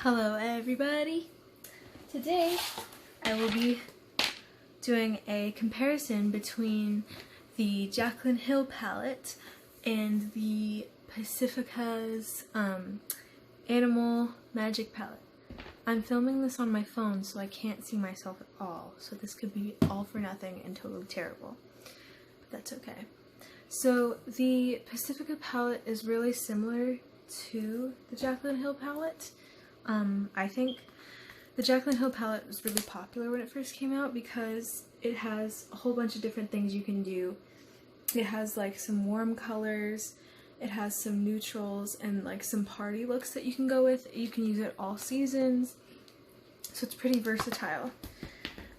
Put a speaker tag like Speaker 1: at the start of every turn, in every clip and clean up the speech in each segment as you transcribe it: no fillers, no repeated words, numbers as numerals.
Speaker 1: Hello everybody! Today I will be doing a comparison between the Jaclyn Hill palette and the Pacifica's Animal Magic palette. I'm filming this on my phone so I can't see myself at all, so this could be all for nothing and totally terrible, but that's okay. So the Pacifica palette is really similar to the Jaclyn Hill palette. I think the Jaclyn Hill palette was really popular when it first came out because it has a whole bunch of different things you can do. It has like some warm colors, it has some neutrals, and like some party looks that you can go with. You can use it all seasons, so it's pretty versatile.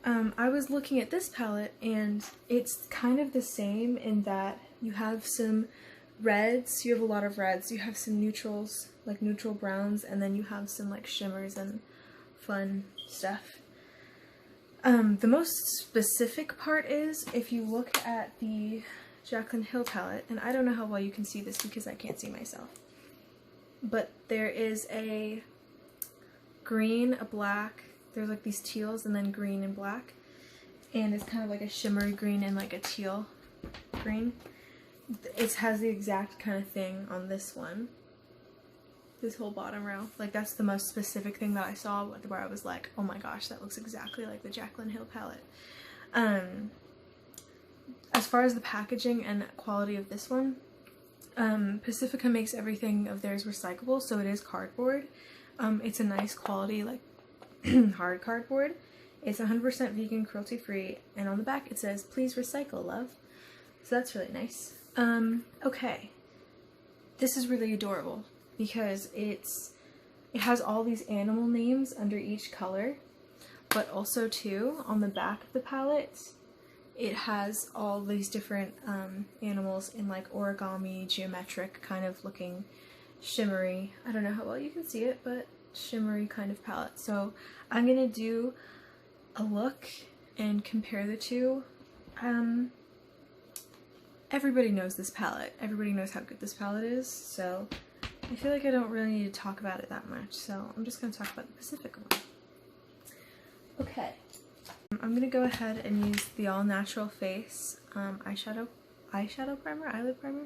Speaker 1: I was looking at this palette and it's kind of the same in that you have some reds, you have a lot of reds, you have some neutrals, like neutral browns, and then you have some like shimmers and fun stuff. The most specific part is, if you look at the Jaclyn Hill palette, and I don't know how well you can see this because I can't see myself, but there is a green, a black, there's like these teals and then green and black, and it's kind of like a shimmery green and like a teal green. It has the exact kind of thing on this one. This whole bottom row. Like, that's the most specific thing that I saw where I was like, oh my gosh, that looks exactly like the Jaclyn Hill palette. As far as the packaging and quality of this one, Pacifica makes everything of theirs recyclable, so it is cardboard. It's a nice quality, like, hard cardboard. It's 100% vegan, cruelty-free, and on the back it says, please recycle, love. So that's really nice. Okay. This is really adorable because it has all these animal names under each color, but also too, on the back of the palette, it has all these different animals in like origami, geometric kind of looking shimmery, I don't know how well you can see it, but shimmery kind of palette. So I'm gonna do a look and compare the two. Everybody knows this palette. Everybody knows how good this palette is, so I feel like I don't really need to talk about it that much, so I'm just going to talk about the Pacifica one. Okay. I'm going to go ahead and use the All Natural Face eyeshadow primer, eyelid primer,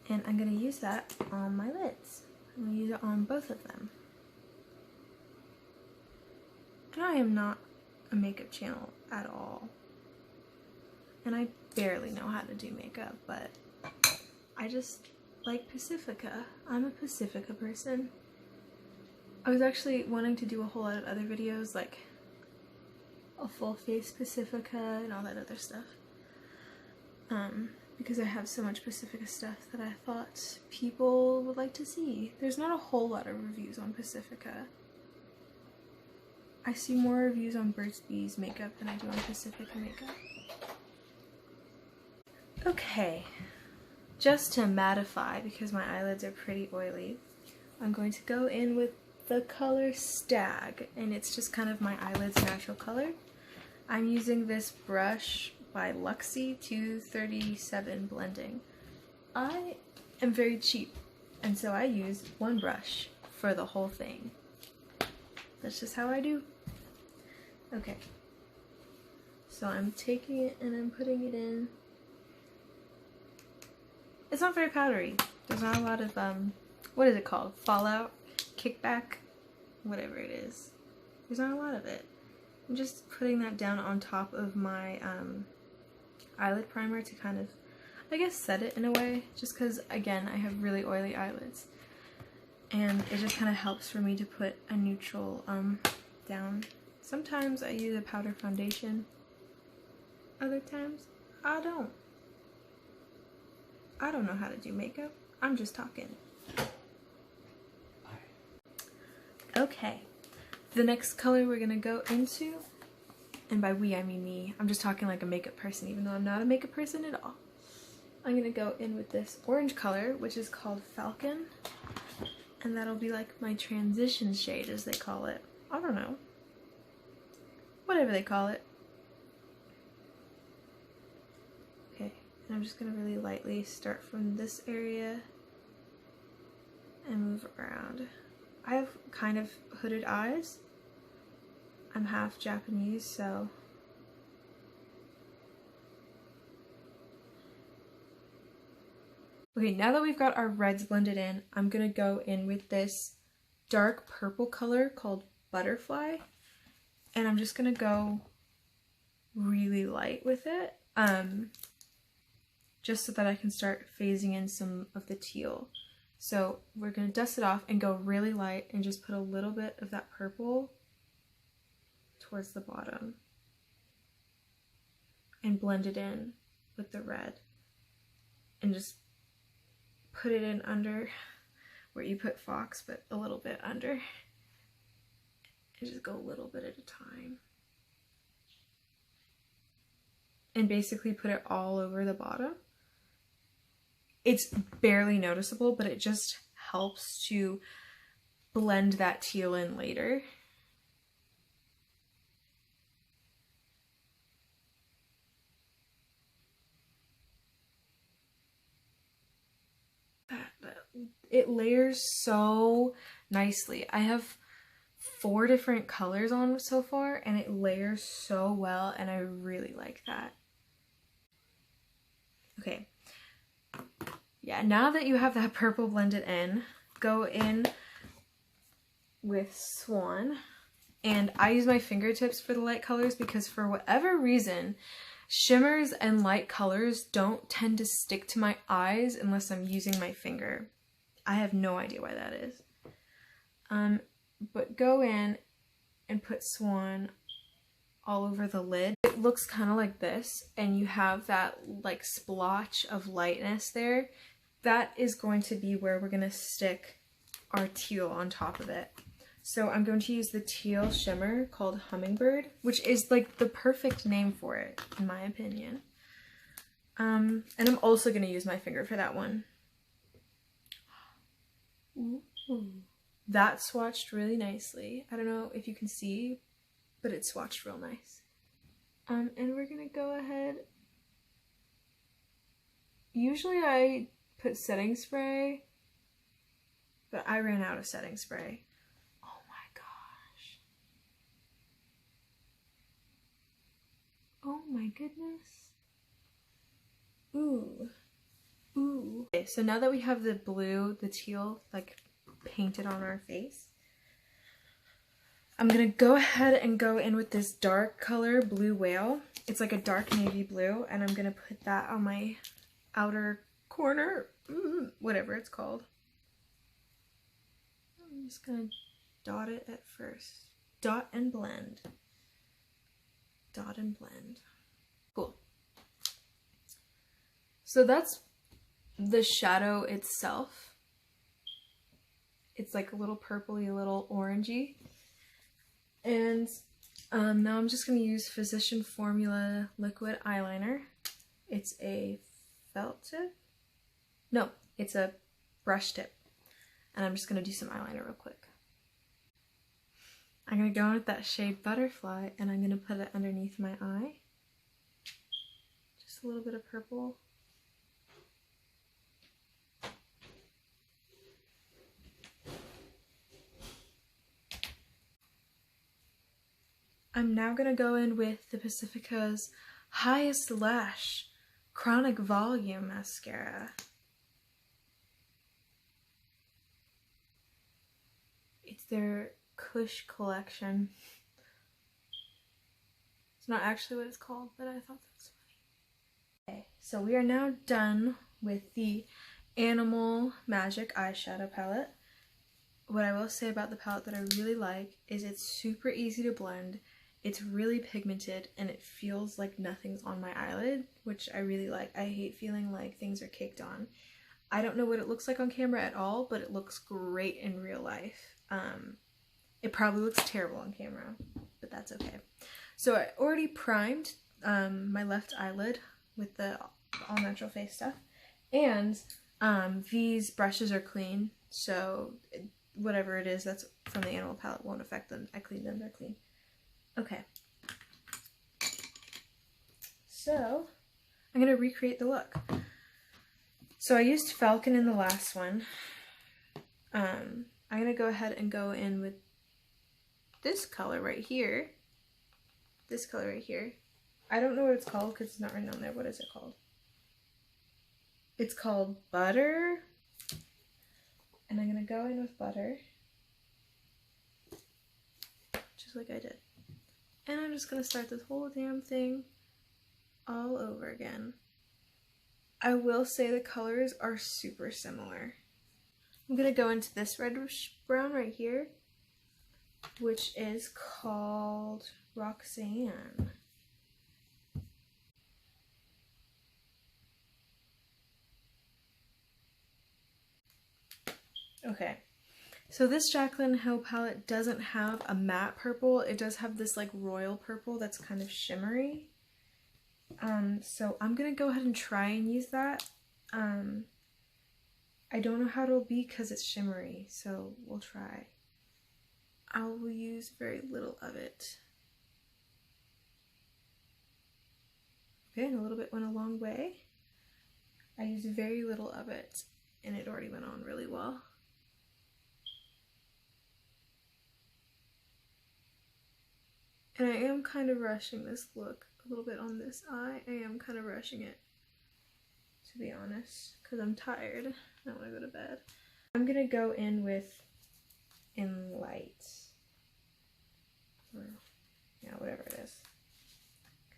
Speaker 1: and I'm going to use that on my lids. I'm going to use it on both of them. And I am not a makeup channel at all. And I barely know how to do makeup, but I just like Pacifica. I'm a Pacifica person. I was actually wanting to do a whole lot of other videos, like a full face Pacifica and all that other stuff. Because I have so much Pacifica stuff that I thought people would like to see. There's not a whole lot of reviews on Pacifica. I see more reviews on Burt's Bees makeup than I do on Pacifica makeup. Okay, just to mattify, because my eyelids are pretty oily, I'm going to go in with the color Stag, and it's just kind of my eyelids' natural color. I'm using this brush by Luxie 237 Blending. I am very cheap, and so I use one brush for the whole thing. That's just how I do. Okay, so I'm taking it and I'm putting it in. It's not very powdery. There's not a lot of, what is it called? Fallout? Kickback? Whatever it is. There's not a lot of it. I'm just putting that down on top of my eyelid primer to kind of, I guess, set it in a way. Just because, again, I have really oily eyelids. And it just kind of helps for me to put a neutral down. Sometimes I use a powder foundation. Other times, I don't. I don't know how to do makeup. I'm just talking. Okay. The next color we're gonna go into, and by we I mean me, I'm just talking like a makeup person even though I'm not a makeup person at all. I'm gonna go in with this orange color, which is called Falcon, and that'll be like my transition shade, as they call it. I don't know. Whatever they call it. And I'm just going to really lightly start from this area and move around. I have kind of hooded eyes. I'm half Japanese, so okay, now that we've got our reds blended in, I'm gonna go in with this dark purple color called Butterfly, and I'm just gonna go really light with it, just so that I can start phasing in some of the teal. So we're gonna dust it off and go really light and just put a little bit of that purple towards the bottom and blend it in with the red and just put it in under where you put Fox, but a little bit under, and just go a little bit at a time and basically put it all over the bottom. It's barely noticeable, but it just helps to blend that teal in later. It layers so nicely. I have 4 different colors on so far, and it layers so well, and I really like that. Okay. Yeah, now that you have that purple blended in, go in with Swan. And I use my fingertips for the light colors because for whatever reason, shimmers and light colors don't tend to stick to my eyes unless I'm using my finger. I have no idea why that is. But go in and put Swan all over the lid. It looks kind of like this, and you have that like splotch of lightness there. That is going to be where we're going to stick our teal on top of it. So I'm going to use the teal shimmer called Hummingbird, which is like the perfect name for it, in my opinion. And I'm also going to use my finger for that one. Ooh. That swatched really nicely. I don't know if you can see, but it swatched real nice. And we're going to go ahead. Usually I put setting spray, but I ran out of setting spray. Oh my gosh. Oh my goodness. Ooh. Ooh. Okay, so now that we have the blue, the teal, like painted on our face, I'm gonna go ahead and go in with this dark color, Blue Whale. It's like a dark navy blue, and I'm gonna put that on my outer corner, whatever it's called. I'm just gonna dot it at first. Dot and blend. Dot and blend. Cool. So that's the shadow itself. It's like a little purpley, a little orangey. And now I'm just going to use Physician Formula liquid eyeliner. It's a felt tip? No, it's a brush tip. And I'm just going to do some eyeliner real quick. I'm going to go in with that shade Butterfly, and I'm going to put it underneath my eye. Just a little bit of purple. I'm now going to go in with the Pacifica's Highest Lash Chronic Volume Mascara. It's their Kush collection. It's not actually what it's called, but I thought that was funny. Okay, so we are now done with the Animal Magic eyeshadow palette. What I will say about the palette that I really like is it's super easy to blend. It's really pigmented, and it feels like nothing's on my eyelid, which I really like. I hate feeling like things are caked on. I don't know what it looks like on camera at all, but it looks great in real life. It probably looks terrible on camera, but that's okay. So I already primed my left eyelid with the all natural face stuff, and these brushes are clean, so whatever it is that's from the Animal palette won't affect them. I cleaned them, they're clean. Okay, so I'm going to recreate the look. So I used Falcon in the last one, I'm gonna go ahead and go in with this color right here. This color right here. I don't know what it's called because it's not written on there. What is it called? It's called Butter. And I'm gonna go in with Butter. Just like I did. And I'm just gonna start this whole damn thing all over again. I will say the colors are super similar. I'm gonna go into this reddish brown right here, which is called Roxanne. Okay, so this Jaclyn Hill palette doesn't have a matte purple. It does have this like royal purple that's kind of shimmery. So I'm gonna go ahead and try and use that. I don't know how it'll be because it's shimmery, so we'll try. I will use very little of it. Okay, and a little bit went a long way. I used very little of it, and it already went on really well. And I am kind of rushing this look a little bit on this eye. I am kind of rushing it, to be honest, because I'm tired. I want to go to bed. I'm going to go in with In Light. Or, yeah, whatever it is.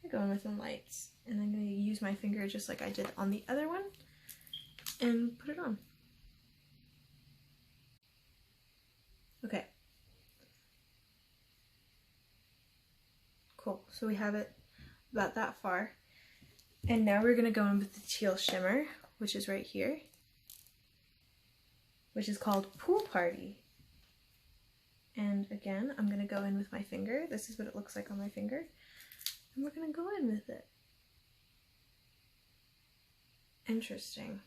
Speaker 1: I'm going to go in with In Lights. And I'm going to use my finger just like I did on the other one and put it on. Okay. Cool, so we have it about that far. And now we're gonna go in with the teal shimmer, which is right here, which is called Pool Party. And again, I'm gonna go in with my finger. This is what it looks like on my finger. And we're gonna go in with it. Interesting.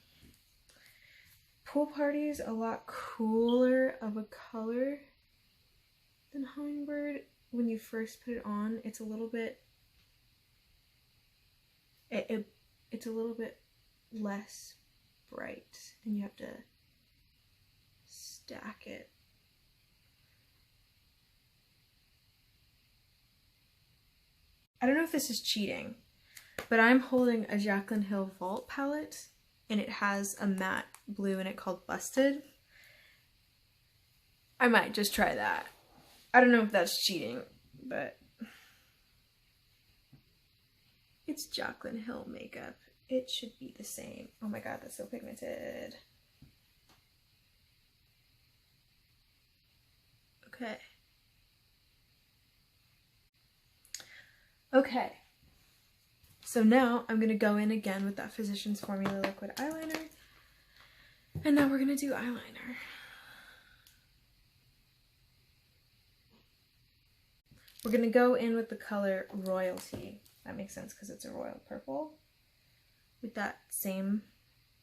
Speaker 1: Pool Party is a lot cooler of a color than Hummingbird. When you first put it on, it's a little bit it's a little bit less bright, and you have to stack it. I don't know if this is cheating, but I'm holding a Jaclyn Hill Vault palette, and it has a matte blue in it called Busted. I might just try that. I don't know if that's cheating, but it's Jaclyn Hill makeup. It should be the same. Oh my god, that's so pigmented. Okay. Okay. So now I'm going to go in again with that Physicians Formula liquid eyeliner. And now we're going to do eyeliner. We're going to go in with the color Royalty. That makes sense because it's a royal purple. With that same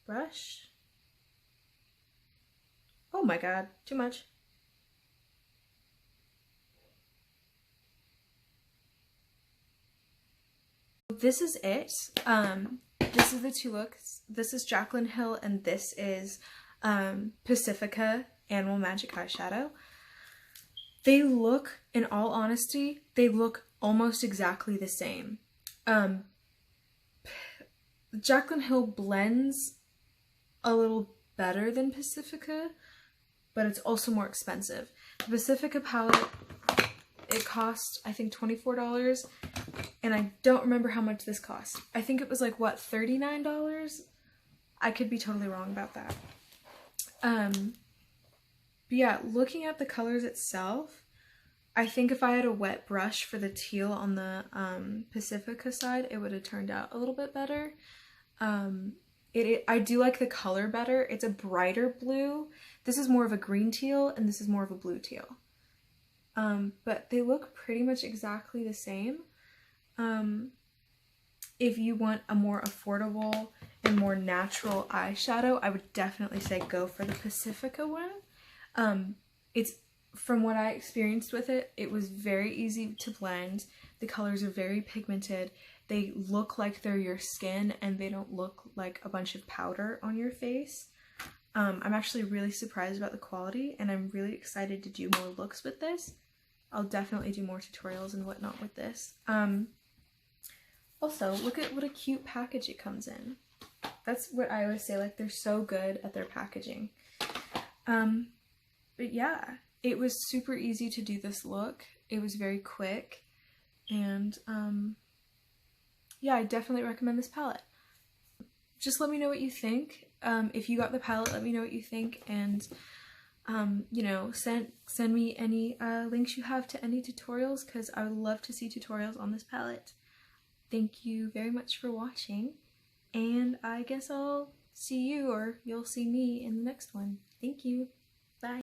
Speaker 1: brush. Oh my god, too much. This is it. This is the two looks. This is Jaclyn Hill and this is Pacifica Animal Magic eyeshadow. They look, in all honesty, they look almost exactly the same. Jaclyn Hill blends a little better than Pacifica, but it's also more expensive. The Pacifica palette, it cost, I think, $24, and I don't remember how much this cost. I think it was like, what, $39? I could be totally wrong about that. But yeah, looking at the colors itself, I think if I had a wet brush for the teal on the Pacifica side, it would have turned out a little bit better. I do like the color better. It's a brighter blue. This is more of a green teal and this is more of a blue teal. But they look pretty much exactly the same. If you want a more affordable and more natural eyeshadow, I would definitely say go for the Pacifica one. It's, from what I experienced with it, it was very easy to blend. The colors are very pigmented. They look like they're your skin and they don't look like a bunch of powder on your face. I'm actually really surprised about the quality, and I'm really excited to do more looks with this. I'll definitely do more tutorials and whatnot with this. Also, look at what a cute package it comes in. That's what I always say, like, they're so good at their packaging. But yeah, it was super easy to do this look. It was very quick, and yeah, I definitely recommend this palette. Just let me know what you think. If you got the palette, let me know what you think, and you know, send me any links you have to any tutorials, because I would love to see tutorials on this palette. Thank you very much for watching, and I guess I'll see you, or you'll see me, in the next one. Thank you. Bye.